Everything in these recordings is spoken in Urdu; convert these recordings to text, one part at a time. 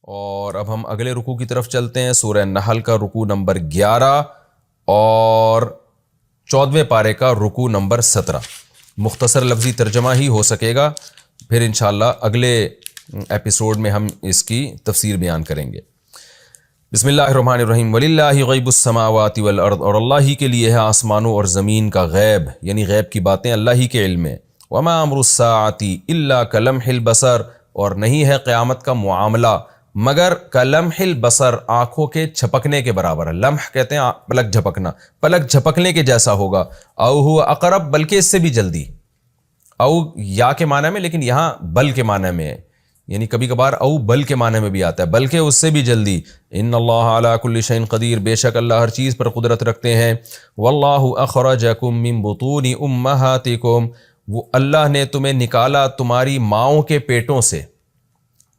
اور اب ہم اگلے رکوع کی طرف چلتے ہیں، سورہ نحل کا رکوع نمبر 11 اور 14ویں پارے کا رکوع نمبر 17۔ مختصر لفظی ترجمہ ہی ہو سکے گا، پھر انشاءاللہ اگلے ایپیسوڈ میں ہم اس کی تفسیر بیان کریں گے۔ بسم اللہ الرحمن الرحیم۔ وَلِلَّهِ غَيْبُ السَّمَاوَاتِ وَالْأَرْضِ، اور اللہ ہی کے لیے ہے آسمانوں اور زمین کا غیب، یعنی غیب کی باتیں اللہ ہی کے علم میں۔ وَمَا أَمْرُ السَّاعَةِ إِلَّا كَلَمْحِ الْبَصَرِ، اور نہیں ہے قیامت کا معاملہ مگر کلمح البصر، آنکھوں کے جھپکنے کے برابر ہے۔ لمح کہتے ہیں پلک جھپکنا، پلک جھپکنے کے جیسا ہوگا۔ او هو اقرب، بلکہ اس سے بھی جلدی۔ او یا کے معنی میں، لیکن یہاں بل کے معنی میں ہے، یعنی کبھی کبھار او بل کے معنی میں بھی آتا ہے، بلکہ اس سے بھی جلدی۔ ان اللہ علی کل شیء قدیر، بے شک اللہ ہر چیز پر قدرت رکھتے ہیں۔ واللہ اخرجکم من بطون امہاتکم، وہ اللہ نے تمہیں نکالا تمہاری ماؤں کے پیٹوں سے۔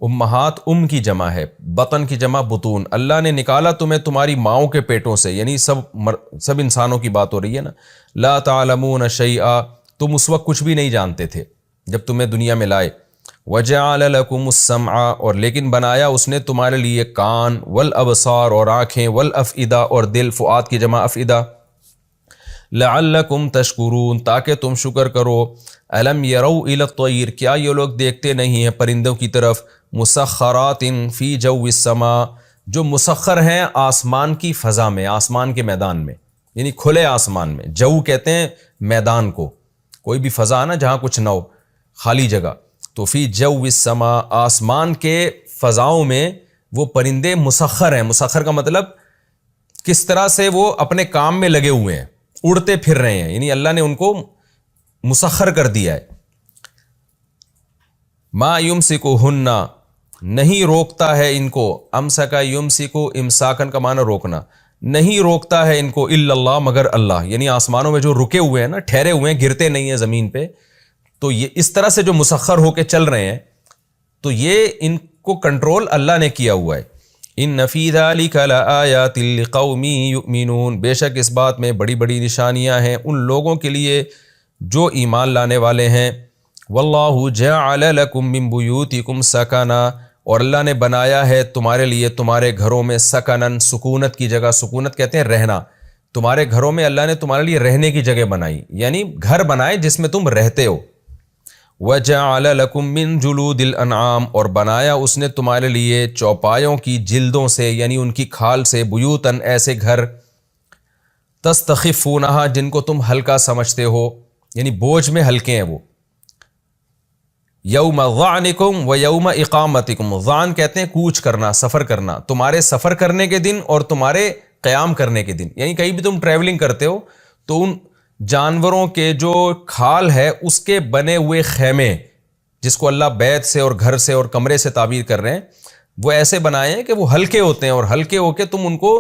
امہات کی جمع ہے، بطن کی جمع بطون۔ اللہ نے نکالا تمہیں تمہاری ماؤں کے پیٹوں سے، یعنی سب انسانوں کی بات ہو رہی ہے نا۔ لا تعلمون شیئا، تم اس وقت کچھ بھی نہیں جانتے تھے جب تمہیں دنیا میں لائے۔ وجعل لکم السمع، اور لیکن بنایا اس نے تمہارے لیے کان، والابصار، اور آنکھیں، والافئدہ، اور دل، فؤاد کی جمع افئدہ۔ لعلکم تشکرون، تاکہ تم شکر کرو۔ الم یروا الی الطیر، کیا یہ لوگ دیکھتے نہیں ہیں پرندوں کی طرف؟ مسخرات فی جو السماء، جو مسخر ہیں آسمان کی فضا میں، آسمان کے میدان میں، یعنی کھلے آسمان میں۔ جو کہتے ہیں میدان کو، کوئی بھی فضا نا جہاں کچھ نہ ہو، خالی جگہ، تو فی جو السماء، آسمان کے فضاؤں میں وہ پرندے مسخر ہیں۔ مسخر کا مطلب کس طرح سے وہ اپنے کام میں لگے ہوئے ہیں، اڑتے پھر رہے ہیں، یعنی اللہ نے ان کو مسخر کر دیا ہے۔ ما یمسکہن، نہیں روکتا ہے ان کو، امسکا یمسکو، امساکن کا معنی روکنا، نہیں روکتا ہے ان کو، الا اللہ، مگر اللہ، یعنی آسمانوں میں جو رکے ہوئے ہیں نا، ٹھہرے ہوئے ہیں، گرتے نہیں ہیں زمین پہ، تو یہ اس طرح سے جو مسخر ہو کے چل رہے ہیں، تو یہ ان کو کنٹرول اللہ نے کیا ہوا ہے۔ ان فی ذلک لآیات لقوم یؤمنون، بے شک اس بات میں بڑی بڑی نشانیاں ہیں ان لوگوں کے لیے جو ایمان لانے والے ہیں۔ واللہ جعل لکم من بیوتکم سکنا، اور اللہ نے بنایا ہے تمہارے لیے تمہارے گھروں میں سکنن، سکونت کی جگہ، سکونت کہتے ہیں رہنا، تمہارے گھروں میں اللہ نے تمہارے لیے رہنے کی جگہ بنائی، یعنی گھر بنائے جس میں تم رہتے ہو۔ وَجَعَلَ لَكُم مِّن جُلُودِ الْأَنْعَامِ، اور بنایا اس نے تمہارے لیے چوپایوں کی جلدوں سے، یعنی ان کی کھال سے، بیوتن، ایسے گھر، تستخفونہا، جن کو تم ہلکا سمجھتے ہو، یعنی بوجھ میں ہلکے ہیں وہ۔ یوم ظعنکم و یوم اقامتکم، ظعن کہتے ہیں کوچ کرنا، سفر کرنا، تمہارے سفر کرنے کے دن اور تمہارے قیام کرنے کے دن، یعنی کہیں بھی تم ٹریولنگ کرتے ہو تو ان جانوروں کے جو کھال ہے اس کے بنے ہوئے خیمے، جس کو اللہ بیت سے اور گھر سے اور کمرے سے تعبیر کر رہے ہیں، وہ ایسے بنائے ہیں کہ وہ ہلکے ہوتے ہیں، اور ہلکے ہو کے تم ان کو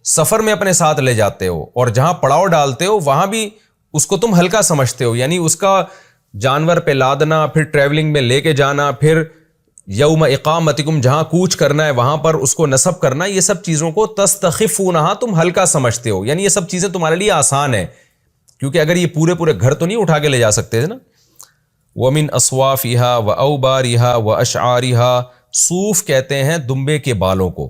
سفر میں اپنے ساتھ لے جاتے ہو، اور جہاں پڑاؤ ڈالتے ہو وہاں بھی اس کو تم ہلکا سمجھتے ہو، یعنی اس کا جانور پہ لادنا، پھر ٹریولنگ میں لے کے جانا، پھر یوم اقامتکم جہاں کوچ کرنا ہے وہاں پر اس کو نصب کرنا، یہ سب چیزوں کو تستخفونہا، تم ہلکا سمجھتے ہو، یعنی یہ سب چیزیں تمہارے لیے آسان ہیں، کیونکہ اگر یہ پورے گھر تو نہیں اٹھا کے لے جا سکتے تھے نا۔ وَمِنْ أَصْوَافِهَا وَأَوْبَارِهَا وَأَشْعَارِهَا، صوف کہتے ہیں دمبے کے بالوں کو،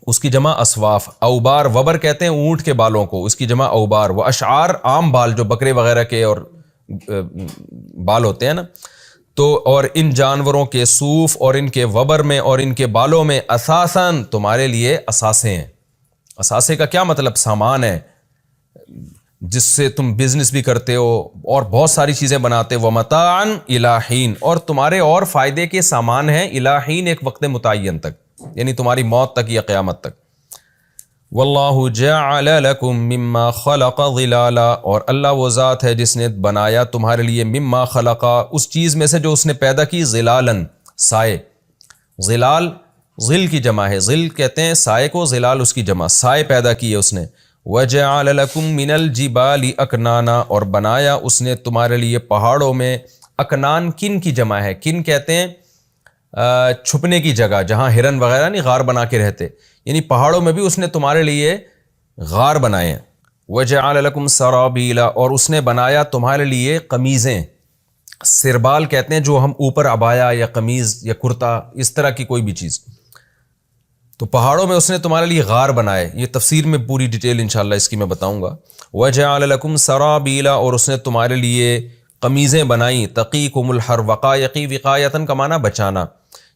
اس کی جمع اصواف، اوبار وبر کہتے ہیں اونٹ کے بالوں کو، اس کی جمع اوبار، و اشعار عام بال جو بکرے وغیرہ کے اور بال ہوتے ہیں نا، تو اور ان جانوروں کے صوف اور ان کے وبر میں اور ان کے بالوں میں اساساً، تمہارے لیے اثاثے ہیں۔ اثاثے کا کیا مطلب؟ سامان ہے جس سے تم بزنس بھی کرتے ہو اور بہت ساری چیزیں بناتے ہو۔ ومتاعا الی حین، اور تمہارے اور فائدے کے سامان ہیں، الی حین، ایک وقت متعین تک، یعنی تمہاری موت تک یا قیامت تک۔ واللہ جعل لکم مما خلق ظلالا، اور اللہ وہ ذات ہے جس نے بنایا تمہارے لیے مما خلقا، اس چیز میں سے جو اس نے پیدا کی، ظلالن، سائے۔ ظلال ظل کی جمع ہے، ظل کہتے ہیں سائے کو، ظلال اس کی جمع، سائے پیدا کیے اس نے۔ وجعل لکم من الجبال اکنانا، اور بنایا اس نے تمہارے لیے پہاڑوں میں، اکنان کن کی جمع ہے، کن کہتے ہیں چھپنے کی جگہ، جہاں ہرن وغیرہ نہیں غار بنا کے رہتے، یعنی پہاڑوں میں بھی اس نے تمہارے لیے غار بنائے ہیں۔ وجعل لکم سرابیلا، اور اس نے بنایا تمہارے لیے قمیضیں، سربال کہتے ہیں جو ہم اوپر عبایا یا قمیض یا کرتا، اس طرح کی کوئی بھی چیز، تو پہاڑوں میں اس نے تمہارے لیے غار بنائے، یہ تفسیر میں پوری ڈیٹیل انشاءاللہ اس کی میں بتاؤں گا۔ وَجَعَلَ لَكُمْ سَرَابِيلَ، اور اس نے تمہارے لیے قمیضیں بنائیں، تَقِيكُمُ الْحَرَّ، وَقَایَقِي وِقَایَةً کا معنی بچانا،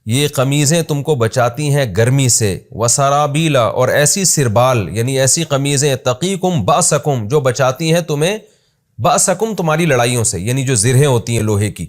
یہ قمیضیں تم کو بچاتی ہیں گرمی سے، وَسَرَابِيلَ، اور ایسی سربال یعنی ایسی قمیضیں، تَقِيكُمْ بَأْسَكُمْ، جو بچاتی ہیں تمہیں بأسکم تمہاری لڑائیوں سے، یعنی جو زرہیں ہوتی ہیں لوہے کی۔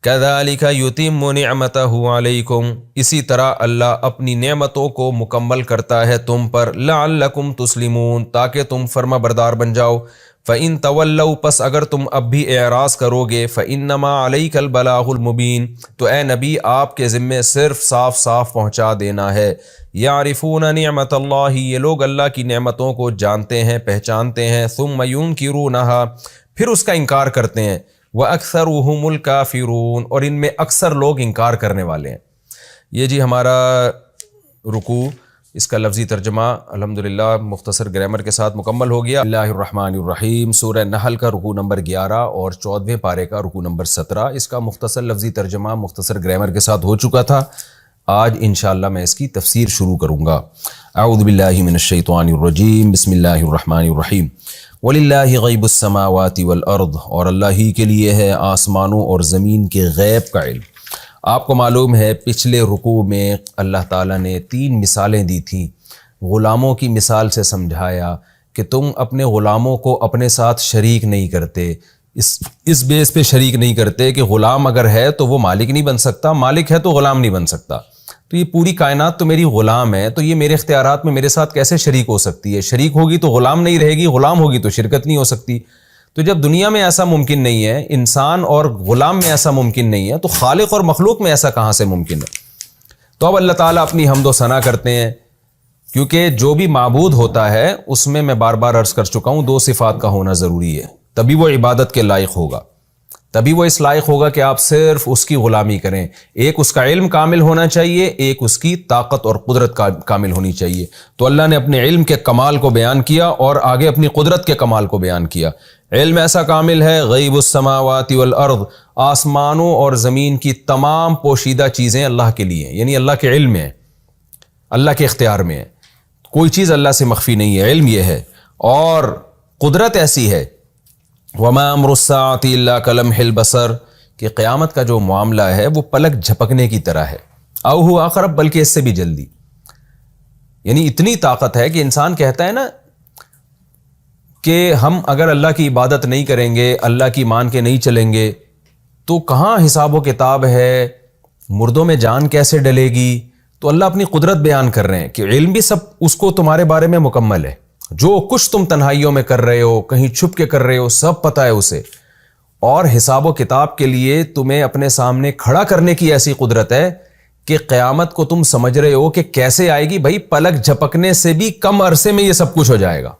كَذَلِكَ يُتِمُّ نِعْمَتَهُ عَلَيْكُمْ، اسی طرح اللہ اپنی نعمتوں کو مکمل کرتا ہے تم پر، لَعَلَّكُمْ تُسْلِمُونَ، تاکہ تم فرما بردار بن جاؤ۔ فَإِن تَوَلَّوْا، پس اگر تم اب بھی اعراض کرو گے، فَإِنَّمَا عَلَيْكَ الْبَلَاغُ الْمُبِينُ، تو اے نبی آپ کے ذمے صرف صاف صاف پہنچا دینا ہے۔ يَعْرِفُونَ نِعْمَةَ اللَّهِ، یہ لوگ اللہ کی نعمتوں کو جانتے ہیں پہچانتے ہیں، ثُمَّ يُنْكِرُونَهَا، پھر اس کا انکار کرتے ہیں، وَأَكْثَرُهُمُ الْكَافِرُونَ، اور ان میں اکثر لوگ انکار کرنے والے ہیں۔ یہ جی ہمارا رکوع، اس کا لفظی ترجمہ الحمدللہ مختصر گرامر کے ساتھ مکمل ہو گیا۔ اللہ الرحمن الرحیم، سورہ نحل کا رکوع نمبر 11 اور 14ویں پارے کا رکوع نمبر 17، اس کا مختصر لفظی ترجمہ مختصر گرامر کے ساتھ ہو چکا تھا۔ آج انشاءاللہ میں اس کی تفسیر شروع کروں گا۔ اعوذ باللہ من الشیطان الرجیم، بسم اللہ الرحمن الرحیم۔ وَلِلَّهِ غَيْبُ السَّمَاوَاتِ وَالْأَرْضِ، اور اللہ ہی کے لیے ہے آسمانوں اور زمین کے غیب کا علم۔ آپ کو معلوم ہے پچھلے رکوع میں اللہ تعالیٰ نے 3 مثالیں دی تھیں۔ غلاموں کی مثال سے سمجھایا کہ تم اپنے غلاموں کو اپنے ساتھ شریک نہیں کرتے، اس بیس پہ شریک نہیں کرتے کہ غلام اگر ہے تو وہ مالک نہیں بن سکتا، مالک ہے تو غلام نہیں بن سکتا، تو یہ پوری کائنات تو میری غلام ہے، تو یہ میرے اختیارات میں میرے ساتھ کیسے شریک ہو سکتی ہے؟ شریک ہوگی تو غلام نہیں رہے گی، غلام ہوگی تو شرکت نہیں ہو سکتی۔ تو جب دنیا میں ایسا ممکن نہیں ہے، انسان اور غلام میں ایسا ممکن نہیں ہے، تو خالق اور مخلوق میں ایسا کہاں سے ممکن ہے؟ تو اب اللہ تعالیٰ اپنی حمد و ثنا کرتے ہیں، کیونکہ جو بھی معبود ہوتا ہے اس میں بار بار عرض کر چکا ہوں 2 صفات کا ہونا ضروری ہے، تبھی وہ عبادت کے لائق ہوگا، تبھی وہ اس لائق ہوگا کہ آپ صرف اس کی غلامی کریں۔ ایک اس کا علم کامل ہونا چاہیے، ایک اس کی طاقت اور قدرت کامل ہونی چاہیے۔ تو اللہ نے اپنے علم کے کمال کو بیان کیا اور آگے اپنی قدرت کے کمال کو بیان کیا۔ علم ایسا کامل ہے، غیب السماوات والارض، آسمانوں اور زمین کی تمام پوشیدہ چیزیں اللہ کے لیے ہیں، یعنی اللہ کے علم میں، اللہ کے اختیار میں ہے، کوئی چیز اللہ سے مخفی نہیں ہے، علم یہ ہے۔ اور قدرت ایسی ہے، وَمَا أَمْرُ السَّاعَةِ إِلَّا كَلَمْحِ الْبَصَرِ، کہ قیامت کا جو معاملہ ہے وہ پلک جھپکنے کی طرح ہے، أَوْ هُوَ أَقْرَبُ، بلکہ اس سے بھی جلدی۔ یعنی اتنی طاقت ہے کہ انسان کہتا ہے نا کہ ہم اگر اللہ کی عبادت نہیں کریں گے، اللہ کی مان کے نہیں چلیں گے تو کہاں حساب و کتاب ہے، مردوں میں جان کیسے ڈلے گی؟ تو اللہ اپنی قدرت بیان کر رہے ہیں کہ علم بھی سب اس کو تمہارے بارے میں مکمل ہے، جو کچھ تم تنہائیوں میں کر رہے ہو، کہیں چھپ کے کر رہے ہو، سب پتہ ہے اسے، اور حساب و کتاب کے لیے تمہیں اپنے سامنے کھڑا کرنے کی ایسی قدرت ہے کہ قیامت کو تم سمجھ رہے ہو کہ کیسے آئے گی، بھائی پلک جھپکنے سے بھی کم عرصے میں یہ سب کچھ ہو جائے گا۔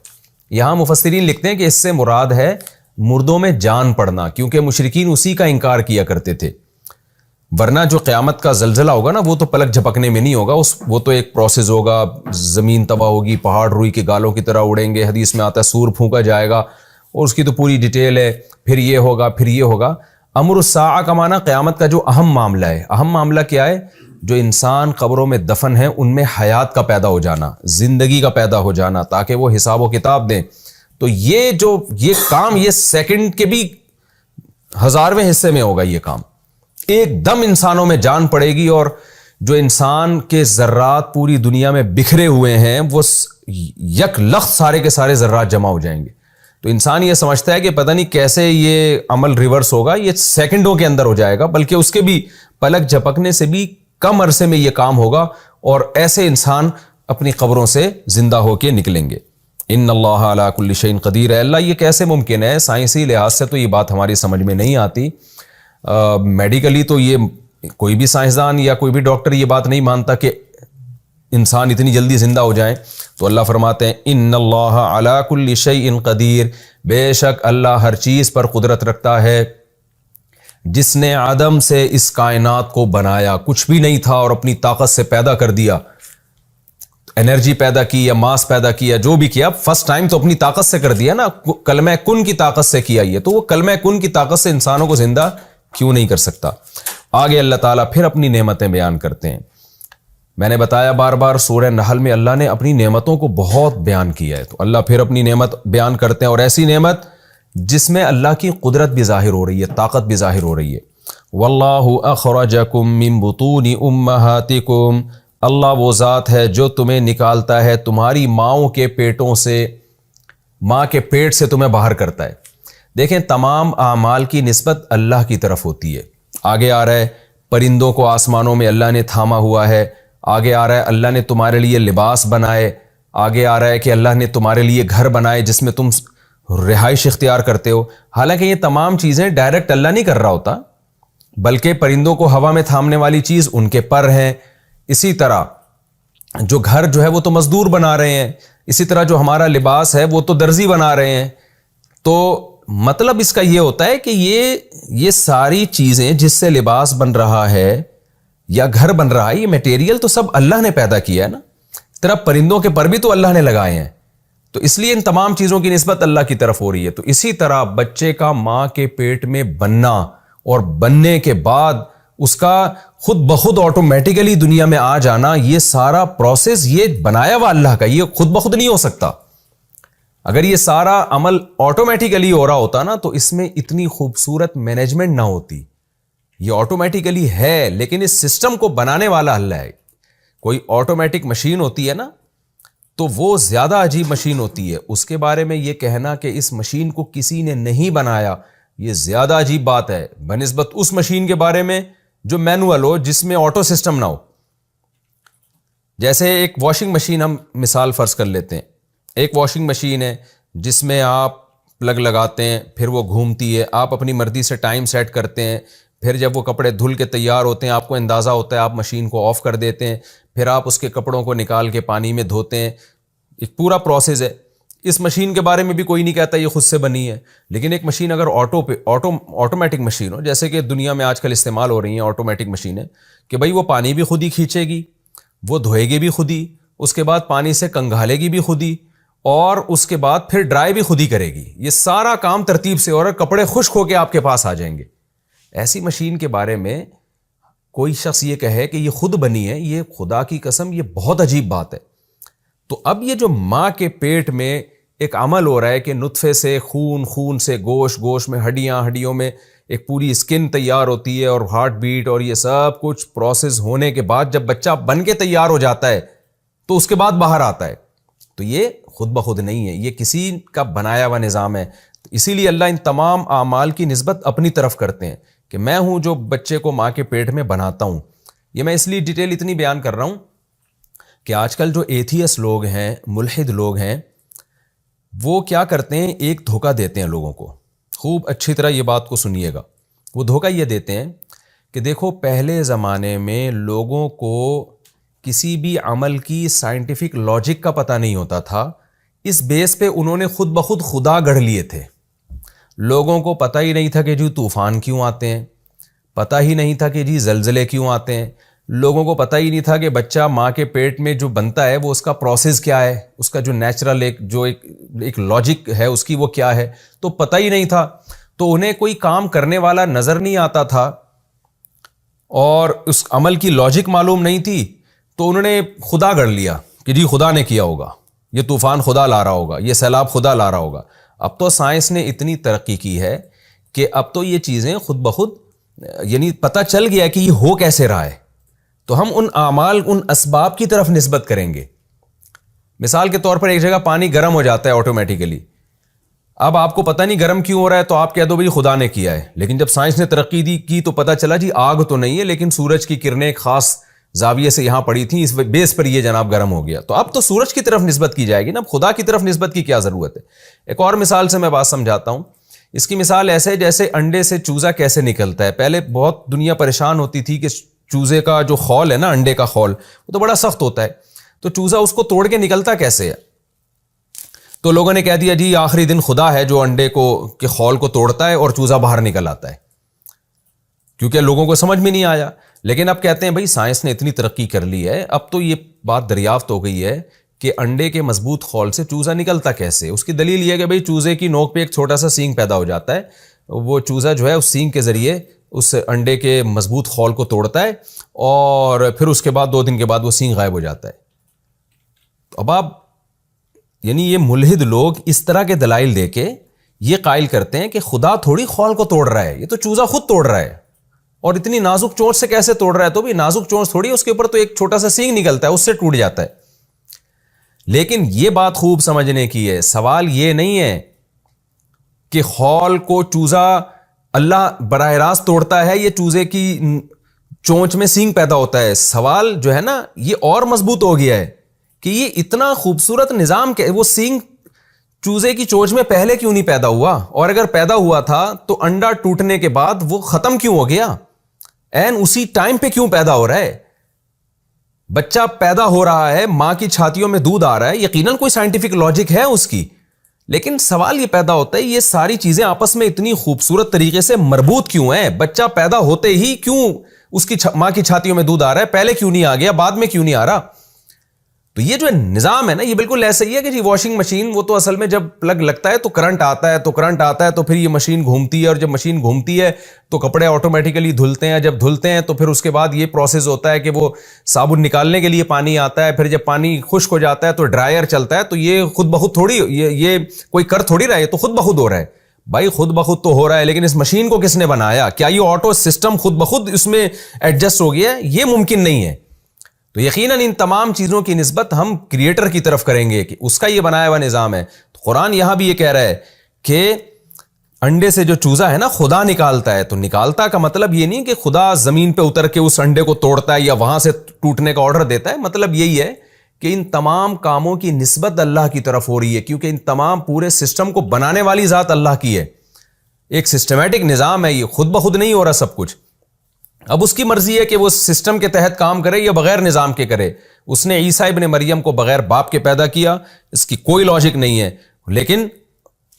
یہاں مفسرین لکھتے ہیں کہ اس سے مراد ہے مردوں میں جان پڑنا، کیونکہ مشرکین اسی کا انکار کیا کرتے تھے، ورنہ جو قیامت کا زلزلہ ہوگا نا وہ تو پلک جھپکنے میں نہیں ہوگا، وہ تو ایک پروسیس ہوگا، زمین تباہ ہوگی، پہاڑ روئی کے گالوں کی طرح اڑیں گے، حدیث میں آتا ہے سور پھونکا جائے گا، اور اس کی تو پوری ڈیٹیل ہے، پھر یہ ہوگا پھر یہ ہوگا۔ امر الساعہ کا معنی قیامت کا جو اہم معاملہ ہے، اہم معاملہ کیا ہے؟ جو انسان قبروں میں دفن ہیں ان میں حیات کا پیدا ہو جانا، زندگی کا پیدا ہو جانا، تاکہ وہ حساب و کتاب دیں۔ تو یہ کام یہ سیکنڈ کے بھی 1000ویں حصے میں ہوگا، یہ کام ایک دم انسانوں میں جان پڑے گی، اور جو انسان کے ذرات پوری دنیا میں بکھرے ہوئے ہیں وہ یک لخت سارے کے سارے ذرات جمع ہو جائیں گے۔ تو انسان یہ سمجھتا ہے کہ پتہ نہیں کیسے یہ عمل ریورس ہوگا، یہ سیکنڈوں کے اندر ہو جائے گا، بلکہ اس کے بھی پلک جھپکنے سے بھی کم عرصے میں یہ کام ہوگا، اور ایسے انسان اپنی قبروں سے زندہ ہو کے نکلیں گے۔ ان اللہ علی کل شیء قدیر ہے، اللہ یہ کیسے ممکن ہے؟ سائنسی لحاظ سے تو یہ بات ہماری سمجھ میں نہیں آتی، میڈیکلی تو یہ کوئی بھی سائنسدان یا کوئی بھی ڈاکٹر یہ بات نہیں مانتا کہ انسان اتنی جلدی زندہ ہو جائیں۔ تو اللہ فرماتے ہیں ان اللہ علی کل شیء قدیر، بے شک اللہ ہر چیز پر قدرت رکھتا ہے، جس نے عدم سے اس کائنات کو بنایا، کچھ بھی نہیں تھا اور اپنی طاقت سے پیدا کر دیا، انرجی پیدا کی یا ماس پیدا کیا، جو بھی کیا فرسٹ ٹائم تو اپنی طاقت سے کر دیا نا، کلمہ کن کی طاقت سے کیا یہ، تو وہ کلمہ کن کی طاقت سے انسانوں کو زندہ کیوں نہیں کر سکتا؟ آگے اللہ تعالیٰ پھر اپنی نعمتیں بیان کرتے ہیں، میں نے بتایا بار بار سورہ نحل میں اللہ نے اپنی نعمتوں کو بہت بیان کیا ہے، تو اللہ پھر اپنی نعمت بیان کرتے ہیں، اور ایسی نعمت جس میں اللہ کی قدرت بھی ظاہر ہو رہی ہے، طاقت بھی ظاہر ہو رہی ہے۔ واللہ اخرجکم من بطون امہاتکم، اللہ وہ ذات ہے جو تمہیں نکالتا ہے تمہاری ماؤں کے پیٹوں سے، ماں کے پیٹ سے تمہیں باہر کرتا ہے۔ دیکھیں تمام اعمال کی نسبت اللہ کی طرف ہوتی ہے۔ آگے آ رہا ہے پرندوں کو آسمانوں میں اللہ نے تھاما ہوا ہے، آگے آ رہا ہے اللہ نے تمہارے لیے لباس بنائے، آگے آ رہا ہے کہ اللہ نے تمہارے لیے گھر بنائے جس میں تم رہائش اختیار کرتے ہو۔ حالانکہ یہ تمام چیزیں ڈائریکٹ اللہ نہیں کر رہا ہوتا، بلکہ پرندوں کو ہوا میں تھامنے والی چیز ان کے پر ہیں، اسی طرح جو گھر جو ہے وہ تو مزدور بنا رہے ہیں، اسی طرح جو ہمارا لباس ہے وہ تو درزی بنا رہے ہیں۔ تو مطلب اس کا یہ ہوتا ہے کہ یہ ساری چیزیں جس سے لباس بن رہا ہے یا گھر بن رہا ہے، یہ میٹیریل تو سب اللہ نے پیدا کیا ہے نا۔ اس طرح پرندوں کے پر بھی تو اللہ نے لگائے ہیں، تو اس لیے ان تمام چیزوں کی نسبت اللہ کی طرف ہو رہی ہے۔ تو اسی طرح بچے کا ماں کے پیٹ میں بننا اور بننے کے بعد اس کا خود بخود آٹومیٹیکلی دنیا میں آ جانا، یہ سارا پروسیس یہ بنایا ہوا اللہ کا، یہ خود بخود نہیں ہو سکتا۔ اگر یہ سارا عمل آٹومیٹیکلی ہو رہا ہوتا نا تو اس میں اتنی خوبصورت مینجمنٹ نہ ہوتی۔ یہ آٹومیٹیکلی ہے لیکن اس سسٹم کو بنانے والا اللہ ہے۔ کوئی آٹومیٹک مشین ہوتی ہے نا تو وہ زیادہ عجیب مشین ہوتی ہے، اس کے بارے میں یہ کہنا کہ اس مشین کو کسی نے نہیں بنایا یہ زیادہ عجیب بات ہے بنسبت اس مشین کے بارے میں جو مینول ہو، جس میں آٹو سسٹم نہ ہو۔ جیسے ایک واشنگ مشین ہم مثال فرض کر لیتے ہیں، ایک واشنگ مشین ہے جس میں آپ پلگ لگاتے ہیں، پھر وہ گھومتی ہے، آپ اپنی مرضی سے ٹائم سیٹ کرتے ہیں، پھر جب وہ کپڑے دھل کے تیار ہوتے ہیں آپ کو اندازہ ہوتا ہے، آپ مشین کو آف کر دیتے ہیں، پھر آپ اس کے کپڑوں کو نکال کے پانی میں دھوتے ہیں، ایک پورا پروسیس ہے۔ اس مشین کے بارے میں بھی کوئی نہیں کہتا یہ خود سے بنی ہے، لیکن ایک مشین اگر آٹومیٹک مشین ہو، جیسے کہ دنیا میں آج کل استعمال ہو رہی ہیں آٹومیٹک مشینیں، کہ بھائی وہ پانی بھی خود ہی کھینچے گی، وہ دھوئے گی بھی خود ہی، اس کے بعد پانی سے کنگھالے گی بھی خود ہی، اور اس کے بعد پھر ڈرائی بھی خود ہی کرے گی، یہ سارا کام ترتیب سے، اور کپڑے خشک ہو کے آپ کے پاس آ جائیں گے۔ ایسی مشین کے بارے میں کوئی شخص یہ کہے کہ یہ خود بنی ہے، یہ خدا کی قسم یہ بہت عجیب بات ہے۔ تو اب یہ جو ماں کے پیٹ میں ایک عمل ہو رہا ہے کہ نطفے سے خون، خون سے گوشت، گوشت میں ہڈیاں، ہڈیوں میں ایک پوری اسکن تیار ہوتی ہے اور ہارٹ بیٹ، اور یہ سب کچھ پروسیس ہونے کے بعد جب بچہ بن کے تیار ہو جاتا ہے تو اس کے بعد باہر آتا ہے۔ تو یہ خود بخود نہیں ہے، یہ کسی کا بنایا ہوا نظام ہے۔ اسی لیے اللہ ان تمام اعمال کی نسبت اپنی طرف کرتے ہیں کہ میں ہوں جو بچے کو ماں کے پیٹ میں بناتا ہوں۔ یہ میں اس لیے ڈیٹیل اتنی بیان کر رہا ہوں کہ آج کل جو ایتھیس لوگ ہیں، ملحد لوگ ہیں، وہ کیا کرتے ہیں، ایک دھوکہ دیتے ہیں لوگوں کو۔ خوب اچھی طرح یہ بات کو سنیے گا۔ وہ دھوکہ یہ دیتے ہیں کہ دیکھو پہلے زمانے میں لوگوں کو کسی بھی عمل کی سائنٹیفک لاجک کا پتہ نہیں ہوتا تھا، اس بیس پہ انہوں نے خود بخود خدا گڑھ لیے تھے۔ لوگوں کو پتہ ہی نہیں تھا کہ جی طوفان کیوں آتے ہیں، پتہ ہی نہیں تھا کہ جی زلزلے کیوں آتے ہیں، لوگوں کو پتہ ہی نہیں تھا کہ بچہ ماں کے پیٹ میں جو بنتا ہے وہ اس کا پروسیس کیا ہے، اس کا جو نیچرل ایک لاجک ہے اس کی وہ کیا ہے، تو پتہ ہی نہیں تھا۔ تو انہیں کوئی کام کرنے والا نظر نہیں آتا تھا اور اس عمل کی لاجک معلوم نہیں تھی، تو انہوں نے خدا گڑھ لیا کہ جی خدا نے کیا ہوگا، یہ طوفان خدا لا رہا ہوگا، یہ سیلاب خدا لا رہا ہوگا۔ اب تو سائنس نے اتنی ترقی کی ہے کہ اب تو یہ چیزیں خود بخود یعنی پتہ چل گیا کہ یہ ہو کیسے رہا ہے، تو ہم ان اعمال، ان اسباب کی طرف نسبت کریں گے۔ مثال کے طور پر ایک جگہ پانی گرم ہو جاتا ہے آٹومیٹیکلی، اب آپ کو پتہ نہیں گرم کیوں ہو رہا ہے تو آپ کہہ دو بھائی خدا نے کیا ہے، لیکن جب سائنس نے ترقی کی تو پتہ چلا جی آگ تو نہیں ہے لیکن سورج کی کرنیں ایک خاص زاویے سے یہاں پڑی تھیں، اس بیس پر یہ جناب گرم ہو گیا۔ تو اب تو سورج کی طرف نسبت کی جائے گی نا، اب خدا کی طرف نسبت کی کیا ضرورت ہے۔ ایک اور مثال سے میں بات سمجھاتا ہوں۔ اس کی مثال ایسے جیسے انڈے سے چوزا کیسے نکلتا ہے۔ پہلے بہت دنیا پریشان ہوتی تھی کہ چوزے کا جو خول ہے نا، انڈے کا خول، وہ تو بڑا سخت ہوتا ہے، تو چوزا اس کو توڑ کے نکلتا کیسے ہے؟ تو لوگوں نے کہہ دیا جی آخری دن خدا ہے جو انڈے کو کے خول کو توڑتا ہے اور چوزا باہر نکل آتا ہے، کیونکہ لوگوں کو سمجھ میں نہیں آیا۔ لیکن اب کہتے ہیں بھائی سائنس نے اتنی ترقی کر لی ہے، اب تو یہ بات دریافت ہو گئی ہے کہ انڈے کے مضبوط خول سے چوزا نکلتا کیسے۔ اس کی دلیل یہ ہے کہ بھائی چوزے کی نوک پہ ایک چھوٹا سا سینگ پیدا ہو جاتا ہے، وہ چوزا جو ہے اس سینگ کے ذریعے اس انڈے کے مضبوط خول کو توڑتا ہے اور پھر اس کے بعد 2 دن کے بعد وہ سینگ غائب ہو جاتا ہے. اب آپ یعنی یہ ملحد لوگ اس طرح کے دلائل دے کے یہ قائل کرتے ہیں کہ خدا تھوڑی خول کو توڑ رہا ہے, یہ تو چوزا خود توڑ رہا ہے, اور اتنی نازک چونچ سے کیسے توڑ رہا ہے؟ تو بھی نازک چونچ تھوڑی, اس کے اوپر تو ایک چھوٹا سا سینگ نکلتا ہے, اس سے ٹوٹ جاتا ہے. لیکن یہ بات خوب سمجھنے کی ہے, سوال یہ نہیں ہے کہ خول کو چوزا اللہ براہ راست توڑتا ہے, یہ چوزے کی چونچ میں سینگ پیدا ہوتا ہے. سوال جو ہے نا یہ اور مضبوط ہو گیا ہے کہ یہ اتنا خوبصورت نظام کہ وہ سینگ چوزے کی چونچ میں پہلے کیوں نہیں پیدا ہوا, اور اگر پیدا ہوا تھا تو انڈا ٹوٹنے کے بعد وہ ختم کیوں ہو گیا, این اسی ٹائم پہ کیوں پیدا ہو رہا ہے. بچہ پیدا ہو رہا ہے, ماں کی چھاتیوں میں دودھ آ رہا ہے, یقیناً کوئی سائنٹیفک لاجک ہے اس کی, لیکن سوال یہ پیدا ہوتا ہے یہ ساری چیزیں آپس میں اتنی خوبصورت طریقے سے مربوط کیوں ہیں؟ بچہ پیدا ہوتے ہی کیوں اس کی ماں کی چھاتیوں میں دودھ آ رہا ہے, پہلے کیوں نہیں آ گیا, بعد میں کیوں نہیں آ رہا؟ تو یہ جو نظام ہے نا یہ بالکل ایسا ہی ہے کہ جی واشنگ مشین, وہ تو اصل میں جب پلگ لگتا ہے تو کرنٹ آتا ہے تو پھر یہ مشین گھومتی ہے, اور جب مشین گھومتی ہے تو کپڑے آٹومیٹیکلی دھلتے ہیں, جب دھلتے ہیں تو پھر اس کے بعد یہ پروسیس ہوتا ہے کہ وہ صابن نکالنے کے لیے پانی آتا ہے, پھر جب پانی خشک ہو جاتا ہے تو ڈرائر چلتا ہے. تو یہ خود بخود تھوڑی, یہ کوئی کر تھوڑی رہا ہے, تو خود بخود ہو رہا ہے. بھائی خود بخود تو ہو رہا ہے, لیکن اس مشین کو کس نے بنایا؟ کیا یہ آٹو سسٹم خود بخود اس میں ایڈجسٹ ہو گیا ہے؟ یہ ممکن نہیں ہے. تو یقیناً ان تمام چیزوں کی نسبت ہم کریٹر کی طرف کریں گے کہ اس کا یہ بنایا ہوا نظام ہے. تو قرآن یہاں بھی یہ کہہ رہا ہے کہ انڈے سے جو چوزا ہے نا خدا نکالتا ہے. تو نکالتا کا مطلب یہ نہیں کہ خدا زمین پہ اتر کے اس انڈے کو توڑتا ہے یا وہاں سے ٹوٹنے کا آرڈر دیتا ہے. مطلب یہی ہے کہ ان تمام کاموں کی نسبت اللہ کی طرف ہو رہی ہے, کیونکہ ان تمام پورے سسٹم کو بنانے والی ذات اللہ کی ہے. ایک سسٹمیٹک نظام ہے, یہ خود بخود نہیں ہو رہا سب کچھ. اب اس کی مرضی ہے کہ وہ سسٹم کے تحت کام کرے یا بغیر نظام کے کرے. اس نے عیسیٰ ابن مریم کو بغیر باپ کے پیدا کیا, اس کی کوئی لاجک نہیں ہے, لیکن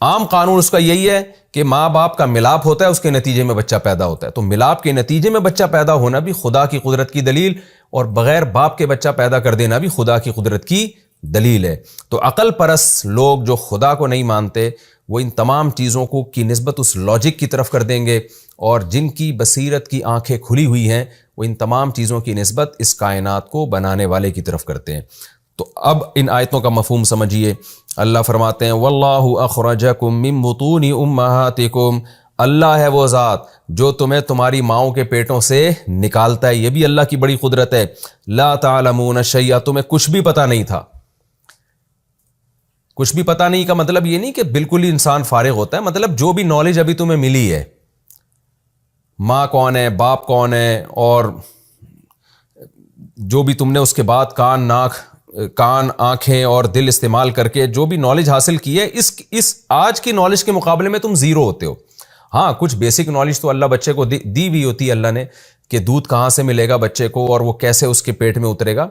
عام قانون اس کا یہی ہے کہ ماں باپ کا ملاپ ہوتا ہے, اس کے نتیجے میں بچہ پیدا ہوتا ہے. تو ملاپ کے نتیجے میں بچہ پیدا ہونا بھی خدا کی قدرت کی دلیل, اور بغیر باپ کے بچہ پیدا کر دینا بھی خدا کی قدرت کی دلیل ہے. تو عقل پرست لوگ جو خدا کو نہیں مانتے وہ ان تمام چیزوں کو کی نسبت اس لاجک کی طرف کر دیں گے, اور جن کی بصیرت کی آنکھیں کھلی ہوئی ہیں وہ ان تمام چیزوں کی نسبت اس کائنات کو بنانے والے کی طرف کرتے ہیں. تو اب ان آیتوں کا مفہوم سمجھیے. اللہ فرماتے ہیں واللہ اخرجکم من بطون امہاتکم, اللہ ہے وہ ذات جو تمہیں تمہاری ماؤں کے پیٹوں سے نکالتا ہے. یہ بھی اللہ کی بڑی قدرت ہے. لا تعلمون شیئا, تمہیں کچھ بھی پتہ نہیں تھا. کچھ بھی پتہ نہیں کا مطلب یہ نہیں کہ بالکل ہی انسان فارغ ہوتا ہے, مطلب جو بھی نالج ابھی تمہیں ملی ہے, ماں کون ہے, باپ کون ہے, اور جو بھی تم نے اس کے بعد کان آنکھیں اور دل استعمال کر کے جو بھی نالج حاصل کی ہے, اس آج کی نالج کے مقابلے میں تم زیرو ہوتے ہو. ہاں کچھ بیسک نالج تو اللہ بچے کو دی بھی ہوتی ہے اللہ نے, کہ دودھ کہاں سے ملے گا بچے کو اور وہ کیسے اس کے پیٹ میں اترے گا.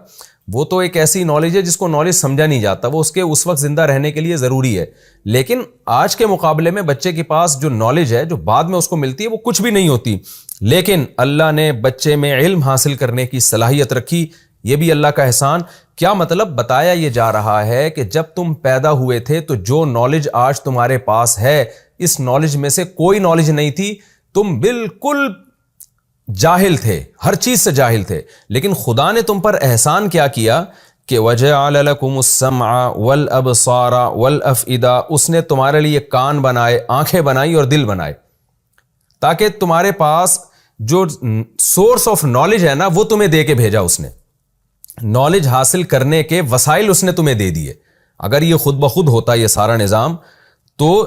وہ تو ایک ایسی نالج ہے جس کو نالج سمجھا نہیں جاتا, وہ اس وقت زندہ رہنے کے لیے ضروری ہے. لیکن آج کے مقابلے میں بچے کے پاس جو نالج ہے جو بعد میں اس کو ملتی ہے وہ کچھ بھی نہیں ہوتی. لیکن اللہ نے بچے میں علم حاصل کرنے کی صلاحیت رکھی, یہ بھی اللہ کا احسان. کیا مطلب؟ بتایا یہ جا رہا ہے کہ جب تم پیدا ہوئے تھے تو جو نالج آج تمہارے پاس ہے اس نالج میں سے کوئی نالج نہیں تھی, تم بالکل جاہل تھے, ہر چیز سے جاہل تھے. لیکن خدا نے تم پر احسان کیا کیا کہ وَجَعَلَ لَكُمُ السَّمْعَ وَالْأَبْصَارَ وَالْأَفْئِدَةَ, اس نے تمہارے لیے کان بنائے, آنکھیں بنائی اور دل بنائے, تاکہ تمہارے پاس جو سورس آف نالج ہے نا وہ تمہیں دے کے بھیجا. اس نے نالج حاصل کرنے کے وسائل اس نے تمہیں دے دیے. اگر یہ خود بخود ہوتا یہ سارا نظام تو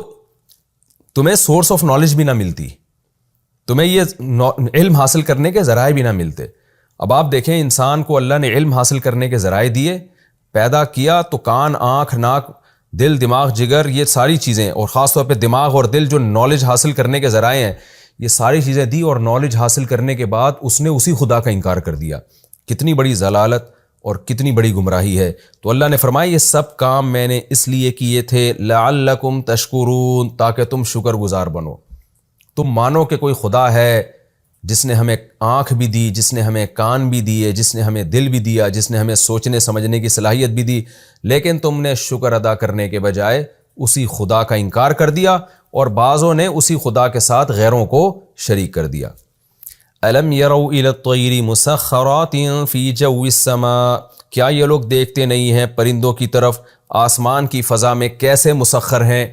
تمہیں سورس آف نالج بھی نہ ملتی, تمہیں یہ علم حاصل کرنے کے ذرائع بھی نہ ملتے. اب آپ دیکھیں انسان کو اللہ نے علم حاصل کرنے کے ذرائع دیے, پیدا کیا تو کان, آنکھ, ناک, دل, دماغ, جگر, یہ ساری چیزیں, اور خاص طور پہ دماغ اور دل جو نالج حاصل کرنے کے ذرائع ہیں, یہ ساری چیزیں دی. اور نالج حاصل کرنے کے بعد اس نے اسی خدا کا انکار کر دیا. کتنی بڑی ضلالت اور کتنی بڑی گمراہی ہے. تو اللہ نے فرمایا یہ سب کام میں نے اس لیے کیے تھے لعلکم تشکرون, تاکہ تم شکر گزار بنو, تم مانو کہ کوئی خدا ہے جس نے ہمیں آنکھ بھی دی, جس نے ہمیں کان بھی دیے, جس نے ہمیں دل بھی دیا, جس نے ہمیں سوچنے سمجھنے کی صلاحیت بھی دی. لیکن تم نے شکر ادا کرنے کے بجائے اسی خدا کا انکار کر دیا, اور بعضوں نے اسی خدا کے ساتھ غیروں کو شریک کر دیا. الم یروا الی الطیر مسخرات فی جو السماء، کیا یہ لوگ دیکھتے نہیں ہیں پرندوں کی طرف آسمان کی فضا میں کیسے مسخر ہیں؟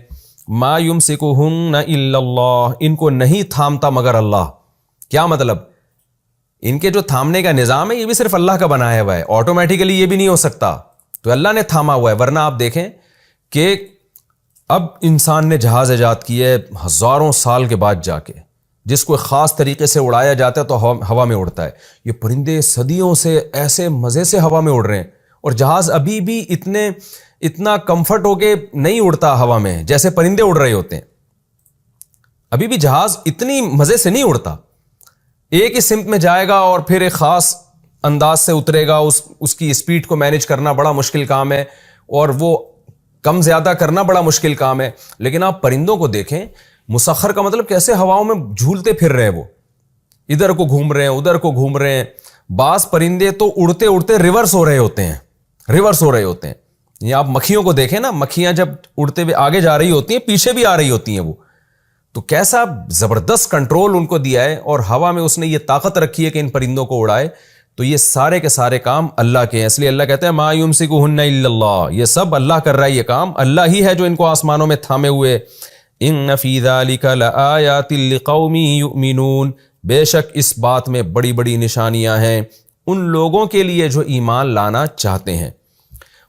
ما یمسکہن الا اللہ، ان کو نہیں تھامتا مگر اللہ۔ کیا مطلب؟ ان کے جو تھامنے کا نظام ہے یہ بھی صرف اللہ کا بنایا ہوا ہے، آٹومیٹیکلی یہ بھی نہیں ہو سکتا، تو اللہ نے تھاما ہوا ہے۔ ورنہ آپ دیکھیں کہ اب انسان نے جہاز ایجاد کیے ہزاروں سال کے بعد جا کے، جس کو خاص طریقے سے اڑایا جاتا ہے تو ہوا میں اڑتا ہے۔ یہ پرندے صدیوں سے ایسے مزے سے ہوا میں اڑ رہے ہیں، اور جہاز ابھی بھی اتنا کمفرٹ ہو کے نہیں اڑتا ہوا میں جیسے پرندے اڑ رہے ہوتے ہیں۔ ابھی بھی جہاز اتنی مزے سے نہیں اڑتا، ایک ہی سمت میں جائے گا اور پھر ایک خاص انداز سے اترے گا، اس کی اسپیڈ کو مینیج کرنا بڑا مشکل کام ہے، اور وہ کم زیادہ کرنا بڑا مشکل کام ہے۔ لیکن آپ پرندوں کو دیکھیں، مسخر کا مطلب کیسے ہواؤں میں جھولتے پھر رہے ہیں، وہ ادھر کو گھوم رہے ہیں ادھر کو گھوم رہے ہیں۔ بعض پرندے تو اڑتے اڑتے ریورس ہو رہے ہوتے ہیں۔ یہ آپ مکھیوں کو دیکھیں نا، مکھیاں جب اڑتے ہوئے آگے جا رہی ہوتی ہیں پیچھے بھی آ رہی ہوتی ہیں وہ، تو کیسا زبردست کنٹرول ان کو دیا ہے، اور ہوا میں اس نے یہ طاقت رکھی ہے کہ ان پرندوں کو اڑائے۔ تو یہ سارے کے سارے کام اللہ کے ہیں، اس لیے اللہ کہتے ہیں ما یمسکہن الا اللہ، یہ سب اللہ کر رہا ہے، یہ کام اللہ ہی ہے جو ان کو آسمانوں میں تھامے ہوئے۔ ان فی ذلک لآیات لقوم یؤمنون، بے شک اس بات میں بڑی بڑی نشانیاں ہیں ان لوگوں کے لیے جو ایمان لانا چاہتے ہیں۔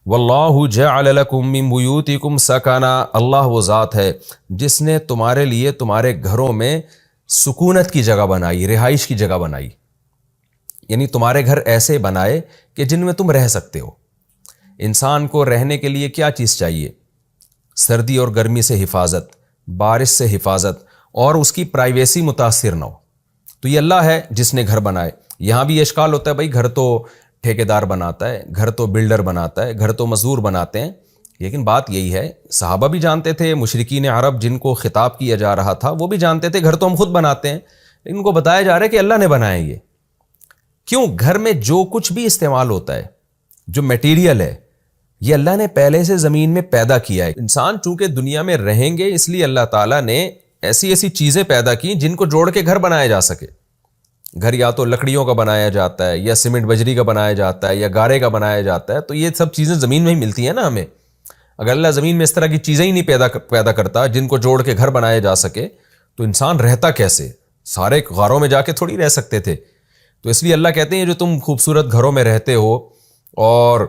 واللہ جعل لکم من بیوتکم سکنا، اللہ وہ ذات ہے جس نے تمہارے لیے تمہارے گھروں میں سکونت کی جگہ بنائی، رہائش کی جگہ بنائی، یعنی تمہارے گھر ایسے بنائے کہ جن میں تم رہ سکتے ہو۔ انسان کو رہنے کے لیے کیا چیز چاہیے؟ سردی اور گرمی سے حفاظت، بارش سے حفاظت، اور اس کی پرائیویسی متاثر نہ ہو۔ تو یہ اللہ ہے جس نے گھر بنائے۔ یہاں بھی یہ اشکال ہوتا ہے، بھائی گھر تو ٹھیکیدار بناتا ہے، گھر تو بلڈر بناتا ہے، گھر تو مزدور بناتے ہیں، لیکن بات یہی ہے صحابہ بھی جانتے تھے، مشرکین عرب جن کو خطاب کیا جا رہا تھا وہ بھی جانتے تھے گھر تو ہم خود بناتے ہیں، لیکن ان کو بتایا جا رہا ہے کہ اللہ نے بنائے یہ۔ کیوں؟ گھر میں جو کچھ بھی استعمال ہوتا ہے، جو میٹیریل ہے، یہ اللہ نے پہلے سے زمین میں پیدا کیا ہے۔ انسان چونکہ دنیا میں رہیں گے اس لیے اللہ تعالیٰ نے ایسی چیزیں پیدا کی جن کو جوڑ کے گھر بنایا جا سکے۔ گھر یا تو لکڑیوں کا بنایا جاتا ہے، یا سیمنٹ بجری کا بنایا جاتا ہے، یا گارے کا بنایا جاتا ہے، تو یہ سب چیزیں زمین میں ہی ملتی ہیں نا ہمیں۔ اگر اللہ زمین میں اس طرح کی چیزیں ہی نہیں پیدا کرتا جن کو جوڑ کے گھر بنایا جا سکے تو انسان رہتا کیسے؟ سارے غاروں میں جا کے تھوڑی رہ سکتے تھے۔ تو اس لیے اللہ کہتے ہیں جو تم خوبصورت گھروں میں رہتے ہو، اور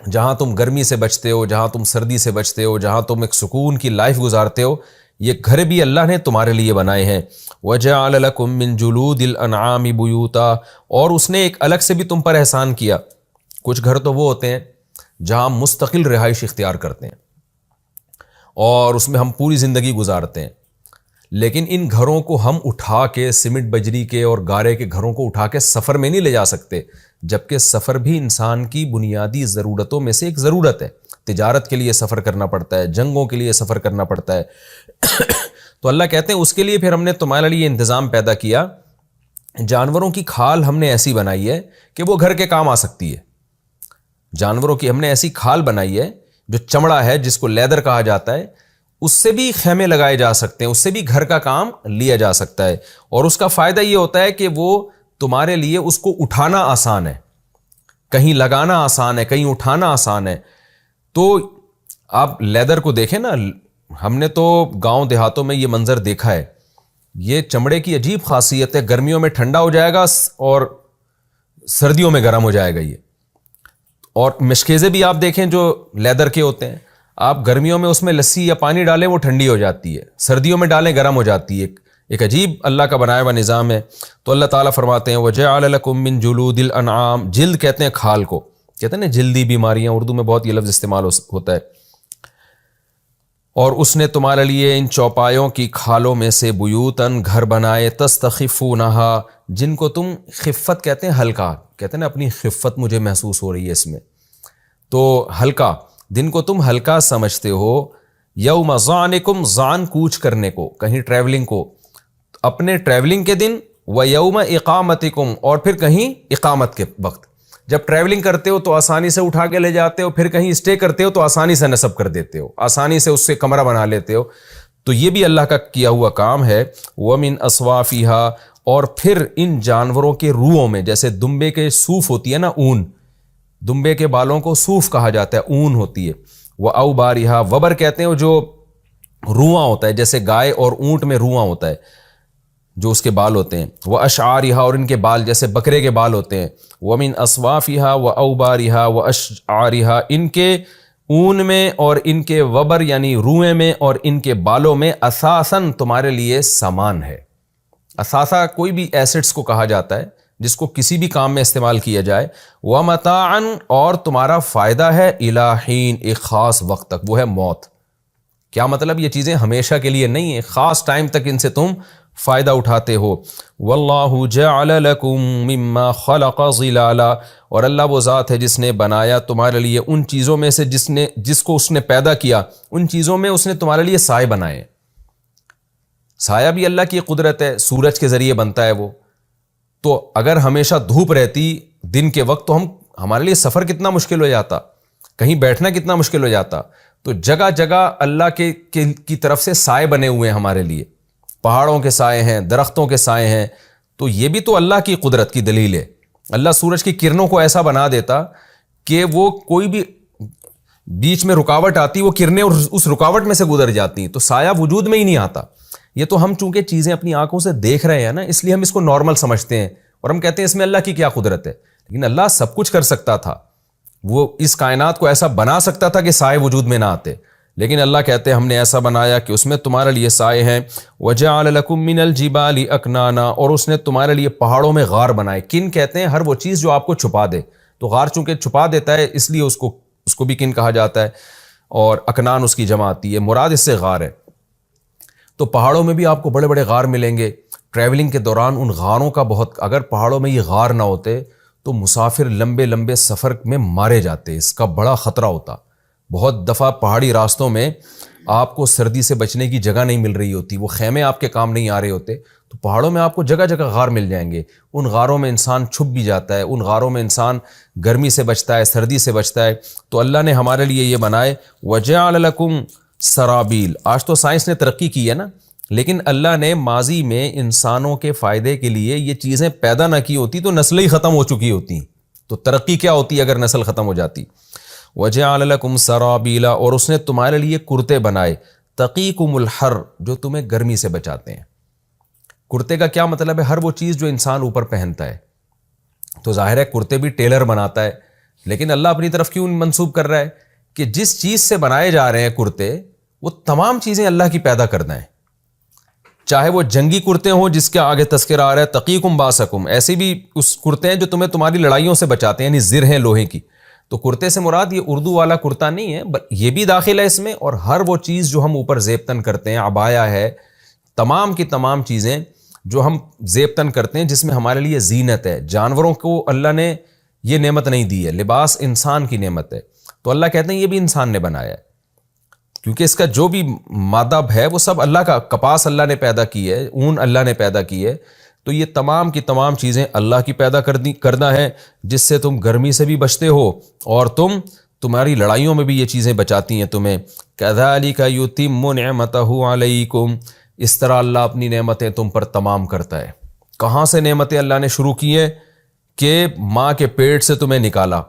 جہاں تم گرمی سے بچتے ہو، جہاں تم سردی سے بچتے ہو، جہاں تم ایک سکون کی لائف گزارتے ہو، یہ گھر بھی اللہ نے تمہارے لیے بنائے ہیں۔ وَجَعَلَ لَكُم مِّن جُلُودِ الْأَنْعَامِ بُيُوتًا، اور اس نے ایک الگ سے بھی تم پر احسان کیا۔ کچھ گھر تو وہ ہوتے ہیں جہاں مستقل رہائش اختیار کرتے ہیں اور اس میں ہم پوری زندگی گزارتے ہیں، لیکن ان گھروں کو ہم اٹھا کے سیمنٹ بجری کے اور گارے کے گھروں کو اٹھا کے سفر میں نہیں لے جا سکتے، جبکہ سفر بھی انسان کی بنیادی ضرورتوں میں سے ایک ضرورت ہے۔ تجارت کے لیے سفر کرنا پڑتا ہے، جنگوں کے لیے سفر کرنا پڑتا ہے۔ تو اللہ کہتے ہیں اس کے لیے پھر ہم نے تمہارے لیے انتظام پیدا کیا۔ جانوروں کی کھال ہم نے ایسی بنائی ہے کہ وہ گھر کے کام آ سکتی ہے۔ جانوروں کی ہم نے ایسی کھال بنائی ہے، جو چمڑا ہے جس کو لیدر کہا جاتا ہے، اس سے بھی خیمے لگائے جا سکتے ہیں، اس سے بھی گھر کا کام لیا جا سکتا ہے، اور اس کا فائدہ یہ ہوتا ہے کہ وہ تمہارے لیے اس کو اٹھانا آسان ہے، کہیں لگانا آسان ہے، کہیں اٹھانا آسان ہے۔ تو آپ لیدر کو دیکھیں نا، ہم نے تو گاؤں دیہاتوں میں یہ منظر دیکھا ہے، یہ چمڑے کی عجیب خاصیت ہے، گرمیوں میں ٹھنڈا ہو جائے گا اور سردیوں میں گرم ہو جائے گا یہ۔ اور مشکیزیں بھی آپ دیکھیں جو لیدر کے ہوتے ہیں، آپ گرمیوں میں اس میں لسی یا پانی ڈالیں وہ ٹھنڈی ہو جاتی ہے، سردیوں میں ڈالیں گرم ہو جاتی ہے، ایک عجیب اللہ کا بنایا ہوا نظام ہے۔ تو اللہ تعالیٰ فرماتے ہیں وَجَعَلَ لَكُم مِّن جُلُودِ الْأَنْعَامِ، جلد کہتے ہیں کھال کو، کہتے ہیں نا جلدی بیماریاں، اردو میں بہت یہ لفظ استعمال ہوتا ہے۔ اور اس نے تمہارے لیے ان چوپایوں کی کھالوں میں سے بیوتن گھر بنائے، تستخفونہا، جن کو تم خفت کہتے ہیں، ہلکا کہتے ہیں نا، اپنی خفت مجھے محسوس ہو رہی ہے اس میں، تو ہلکا، جن کو تم ہلکا سمجھتے ہو، یوم ظعنکم، ظعن کوچ کرنے کو، کہیں ٹریولنگ کو، اپنے ٹریولنگ کے دن، و یوم اقامتکم، اور پھر کہیں اقامت کے وقت، جب ٹریولنگ کرتے ہو تو آسانی سے اٹھا کے لے جاتے ہو، پھر کہیں اسٹے کرتے ہو تو آسانی سے نصب کر دیتے ہو، آسانی سے اس سے کمرہ بنا لیتے ہو، تو یہ بھی اللہ کا کیا ہوا کام ہے۔ وَمِنْ أَصْوَافِهَا، اور پھر ان جانوروں کے روؤں میں، جیسے دمبے کے صوف ہوتی ہے نا، اون، دمبے کے بالوں کو صوف کہا جاتا ہے، اون ہوتی ہے، وہ اوبارہا، وبر کہتے ہیں وہ جو رواں ہوتا ہے، جیسے گائے اور اونٹ میں رواں ہوتا ہے جو اس کے بال ہوتے ہیں، وہ اشعارہا، اور ان کے بال جیسے بکرے کے بال ہوتے ہیں، ومن اصوافہا و اوبارہا و اشعارہا، ان کے اون میں اور ان کے وبر یعنی روئیں میں اور ان کے بالوں میں اساساً تمہارے لیے سامان ہے۔ اثاثہ کوئی بھی ایسٹس کو کہا جاتا ہے جس کو کسی بھی کام میں استعمال کیا جائے، ومتاعا، اور تمہارا فائدہ ہے، الی حین، ایک خاص وقت تک، وہ ہے موت۔ کیا مطلب؟ یہ چیزیں ہمیشہ کے لیے نہیں ہیں، خاص ٹائم تک ان سے تم فائدہ اٹھاتے ہو۔ واللہ جعل لکم مما خلق ظلالا، اور اللہ وہ ذات ہے جس نے بنایا تمہارے لیے ان چیزوں میں سے جس کو اس نے پیدا کیا، ان چیزوں میں اس نے تمہارے لیے سائے بنائے۔ سایہ بھی اللہ کی قدرت ہے، سورج کے ذریعے بنتا ہے وہ، تو اگر ہمیشہ دھوپ رہتی دن کے وقت تو ہمارے لیے سفر کتنا مشکل ہو جاتا، کہیں بیٹھنا کتنا مشکل ہو جاتا۔ تو جگہ جگہ اللہ کی طرف سے سائے بنے ہوئے ہیں ہمارے لیے، پہاڑوں کے سائے ہیں، درختوں کے سائے ہیں، تو یہ بھی تو اللہ کی قدرت کی دلیل ہے۔ اللہ سورج کی کرنوں کو ایسا بنا دیتا کہ وہ کوئی بھی بیچ میں رکاوٹ آتی، وہ کرنیں اس رکاوٹ میں سے گزر جاتی ہیں، تو سایہ وجود میں ہی نہیں آتا۔ یہ تو ہم چونکہ چیزیں اپنی آنکھوں سے دیکھ رہے ہیں نا، اس لیے ہم اس کو نارمل سمجھتے ہیں اور ہم کہتے ہیں اس میں اللہ کی کیا قدرت ہے، لیکن اللہ سب کچھ کر سکتا تھا، وہ اس کائنات کو ایسا بنا سکتا تھا کہ سائے وجود میں نہ آتے، لیکن اللہ کہتے ہیں ہم نے ایسا بنایا کہ اس میں تمہارے لیے سائے ہیں۔ وَجَعَلَ لَكُم مِّنَ الْجِبَالِ أَكْنَانًا، اور اس نے تمہارے لیے پہاڑوں میں غار بنائے۔ کن کہتے ہیں؟ ہر وہ چیز جو آپ کو چھپا دے، تو غار چونکہ چھپا دیتا ہے اس لیے اس کو بھی کن کہا جاتا ہے، اور اکنان اس کی جمع آتی ہے، مراد اس سے غار ہے۔ تو پہاڑوں میں بھی آپ کو بڑے بڑے غار ملیں گے، ٹریولنگ کے دوران ان غاروں کا بہت، اگر پہاڑوں میں یہ غار نہ ہوتے تو مسافر لمبے لمبے سفر میں مارے جاتے، اس کا بڑا خطرہ ہوتا۔ بہت دفعہ پہاڑی راستوں میں آپ کو سردی سے بچنے کی جگہ نہیں مل رہی ہوتی، وہ خیمے آپ کے کام نہیں آ رہے ہوتے، تو پہاڑوں میں آپ کو جگہ جگہ غار مل جائیں گے، ان غاروں میں انسان چھپ بھی جاتا ہے، ان غاروں میں انسان گرمی سے بچتا ہے، سردی سے بچتا ہے۔ تو اللہ نے ہمارے لیے یہ بنائے، وَجَعَلَ لَكُمْ سرابیل۔ آج تو سائنس نے ترقی کی ہے نا، لیکن اللہ نے ماضی میں انسانوں کے فائدے کے لیے یہ چیزیں پیدا نہ کی ہوتی تو نسلیں ہی ختم ہو چکی ہوتی، تو ترقی کیا ہوتی اگر نسل ختم ہو جاتی۔ وَجَعَلَ لَكُمْ سَرَابِيلَ، اور اس نے تمہارے لیے کرتے بنائے، تَقِيكُمُ الْحَرَّ، جو تمہیں گرمی سے بچاتے ہیں۔ کرتے کا کیا مطلب ہے؟ ہر وہ چیز جو انسان اوپر پہنتا ہے، تو ظاہر ہے کرتے بھی ٹیلر بناتا ہے، لیکن اللہ اپنی طرف کیوں منسوب کر رہا ہے کہ جس چیز سے بنائے جا رہے ہیں کرتے، وہ تمام چیزیں اللہ کی پیدا کردہ ہیں، چاہے وہ جنگی کرتے ہوں جس کے آگے تذکرہ آ رہا ہے تقیکم باسکم، ایسے بھی اس کرتے ہیں جو تمہیں تمہاری لڑائیوں سے بچاتے ہیں، یعنی زر ہیں لوہے کی۔ تو کرتے سے مراد یہ اردو والا کرتا نہیں ہے، یہ بھی داخل ہے اس میں، اور ہر وہ چیز جو ہم اوپر زیبتن کرتے ہیں، عبایا ہے، تمام کی تمام چیزیں جو ہم زیبتن کرتے ہیں جس میں ہمارے لیے زینت ہے۔ جانوروں کو اللہ نے یہ نعمت نہیں دی ہے، لباس انسان کی نعمت ہے، تو اللہ کہتے ہیں یہ بھی انسان نے بنایا ہے، کیونکہ اس کا جو بھی مادہ ہے وہ سب اللہ کا، کپاس اللہ نے پیدا کی ہے، اون اللہ نے پیدا کی ہے، تو یہ تمام کی تمام چیزیں اللہ کی پیدا کردہ ہیں، جس سے تم گرمی سے بھی بچتے ہو اور تمہاری لڑائیوں میں بھی یہ چیزیں بچاتی ہیں تمہیں۔ كَذَلِكَ يُتِمُّ نِعْمَتَهُ عَلَيْكُمْ، اس طرح اللہ اپنی نعمتیں تم پر تمام کرتا ہے۔ کہاں سے نعمتیں اللہ نے شروع کی ہیں؟ کہ ماں کے پیٹ سے تمہیں نکالا،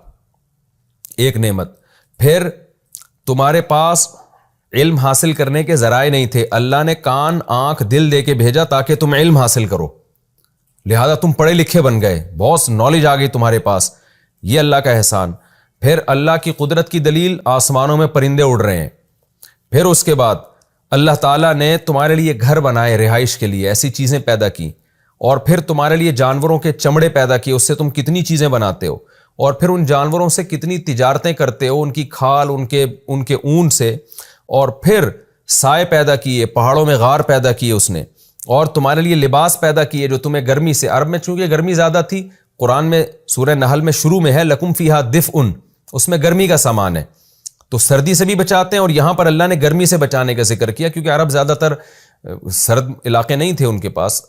ایک نعمت، پھر تمہارے پاس علم حاصل کرنے کے ذرائع نہیں تھے، اللہ نے کان، آنکھ، دل دے کے بھیجا تاکہ تم علم حاصل کرو، لہذا تم پڑھے لکھے بن گئے، بہت نالج آ گئی تمہارے پاس، یہ اللہ کا احسان۔ پھر اللہ کی قدرت کی دلیل، آسمانوں میں پرندے اڑ رہے ہیں۔ پھر اس کے بعد اللہ تعالیٰ نے تمہارے لیے گھر بنائے رہائش کے لیے، ایسی چیزیں پیدا کی، اور پھر تمہارے لیے جانوروں کے چمڑے پیدا کیے، اس سے تم کتنی چیزیں بناتے ہو، اور پھر ان جانوروں سے کتنی تجارتیں کرتے ہو، ان کی کھال، ان کے اون سے، اور پھر سائے پیدا کیے، پہاڑوں میں غار پیدا کیے اس نے، اور تمہارے لیے لباس پیدا کیے جو تمہیں گرمی سے، عرب میں چونکہ گرمی زیادہ تھی، قرآن میں سورہ نحل میں شروع میں ہے لکم فیہا دفء، اس میں گرمی کا سامان ہے، تو سردی سے بھی بچاتے ہیں، اور یہاں پر اللہ نے گرمی سے بچانے کا ذکر کیا کیونکہ عرب زیادہ تر سرد علاقے نہیں تھے ان کے پاس،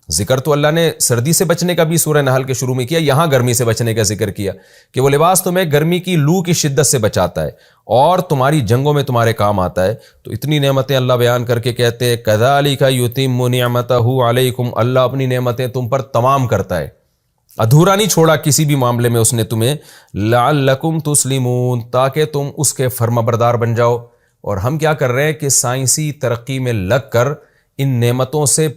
ذکر تو اللہ نے سردی سے بچنے کا بھی سورہ نحل کے شروع میں کیا، یہاں گرمی سے بچنے کا ذکر کیا کہ وہ لباس تمہیں گرمی کی لو کی شدت سے بچاتا ہے اور تمہاری جنگوں میں تمہارے کام آتا ہے۔ تو اتنی نعمتیں اللہ بیان کر کے کہتے ہیں کذالک یتم نعمتہ علیکم، اللہ اپنی نعمتیں تم پر تمام کرتا ہے، ادھورا نہیں چھوڑا کسی بھی معاملے میں اس نے تمہیں، لعلکم تسلمون، تاکہ تم اس کے فرمانبردار بن جاؤ۔ اور ہم کیا کر رہے ہیں کہ سائنسی ترقی میں لگ کر ان نعمتوں سے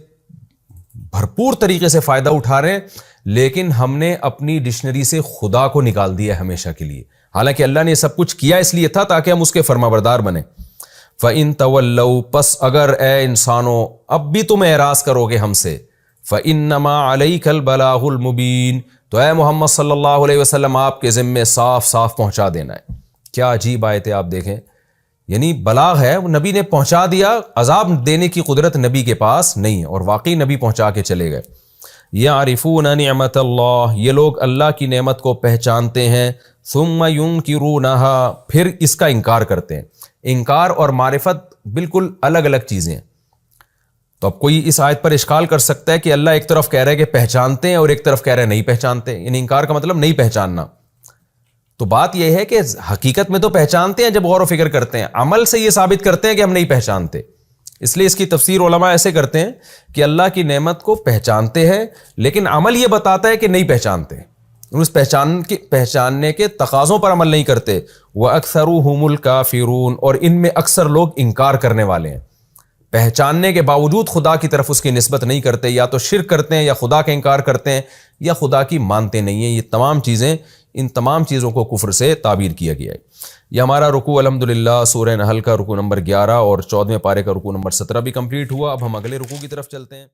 بھرپور طریقے سے فائدہ اٹھا رہے ہیں، لیکن ہم نے اپنی ڈکشنری سے خدا کو نکال دیا ہمیشہ کے لیے، حالانکہ اللہ نے یہ سب کچھ کیا اس لیے تھا تاکہ ہم اس کے فرمانبردار بنیں۔ فَإِن تَوَلَّوْا، پس اگر اے انسانوں اب بھی تم اعراض کرو گے ہم سے، فَإِنَّمَا عَلَيْكَ الْبَلَاغُ الْمُبِينُ، تو اے محمد صلی اللہ علیہ وسلم آپ کے ذمے صاف صاف پہنچا دینا ہے۔ کیا عجیب آیت ہے، آپ دیکھیں، یعنی بلاغ ہے، وہ نبی نے پہنچا دیا، عذاب دینے کی قدرت نبی کے پاس نہیں ہے، اور واقعی نبی پہنچا کے چلے گئے۔ یعرفون نعمت اللہ، یہ لوگ اللہ کی نعمت کو پہچانتے ہیں، ثم ینکرونہا، پھر اس کا انکار کرتے ہیں۔ انکار اور معرفت بالکل الگ الگ چیزیں ہیں۔ تو اب کوئی اس آیت پر اشکال کر سکتا ہے کہ اللہ ایک طرف کہہ رہے کہ پہچانتے ہیں اور ایک طرف کہہ رہے نہیں پہچانتے، یعنی انکار کا مطلب نہیں پہچاننا۔ تو بات یہ ہے کہ حقیقت میں تو پہچانتے ہیں جب غور و فکر کرتے ہیں، عمل سے یہ ثابت کرتے ہیں کہ ہم نہیں پہچانتے۔ اس لیے اس کی تفسیر علماء ایسے کرتے ہیں کہ اللہ کی نعمت کو پہچانتے ہیں، لیکن عمل یہ بتاتا ہے کہ نہیں پہچانتے، اس پہچاننے کے تقاضوں پر عمل نہیں کرتے۔ وَأَكْثَرُهُمُ الْكَافِرُونَ، اور ان میں اکثر لوگ انکار کرنے والے ہیں، پہچاننے کے باوجود خدا کی طرف اس کی نسبت نہیں کرتے، یا تو شرک کرتے ہیں یا خدا کا انکار کرتے ہیں یا خدا کی مانتے نہیں ہیں۔ یہ تمام چیزیں، ان تمام چیزوں کو کفر سے تعبیر کیا گیا ہے۔ یہ ہمارا رکوع الحمدللہ سورہ نحل کا رکوع نمبر 11 اور 14ویں پارے کا رکوع نمبر 17 بھی کمپلیٹ ہوا۔ اب ہم اگلے رکوع کی طرف چلتے ہیں۔